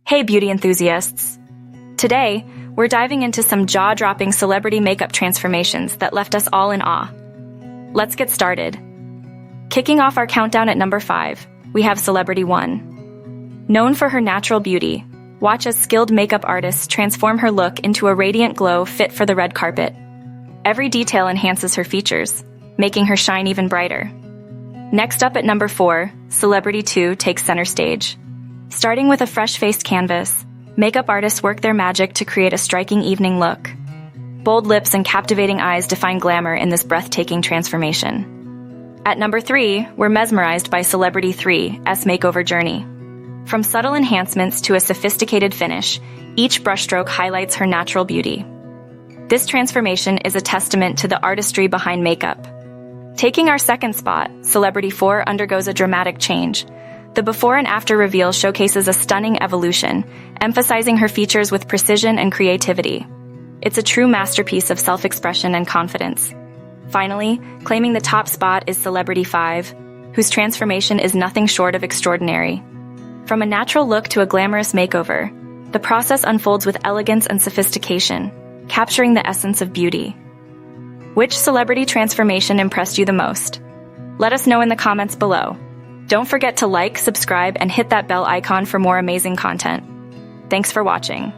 Hey beauty enthusiasts! Today, we're diving into some jaw-dropping celebrity makeup transformations that left us all in awe. Let's get started. Kicking off our countdown at number 5, we have Celebrity 1. Known for her natural beauty, watch as skilled makeup artists transform her look into a radiant glow fit for the red carpet. Every detail enhances her features, making her shine even brighter. Next up at number 4, Celebrity 2 takes center stage. Starting with a fresh-faced canvas, makeup artists work their magic to create a striking evening look. Bold lips and captivating eyes define glamour in this breathtaking transformation. At number 3, we're mesmerized by Celebrity 3's makeover journey. From subtle enhancements to a sophisticated finish, each brushstroke highlights her natural beauty. This transformation is a testament to the artistry behind makeup. Taking our second spot, Celebrity 4 undergoes a dramatic change. The before and after reveal showcases a stunning evolution, emphasizing her features with precision and creativity. It's a true masterpiece of self-expression and confidence. Finally, claiming the top spot is Celebrity 5, whose transformation is nothing short of extraordinary. From a natural look to a glamorous makeover, the process unfolds with elegance and sophistication, capturing the essence of beauty. Which celebrity transformation impressed you the most? Let us know in the comments below. Don't forget to like, subscribe, and hit that bell icon for more amazing content. Thanks for watching.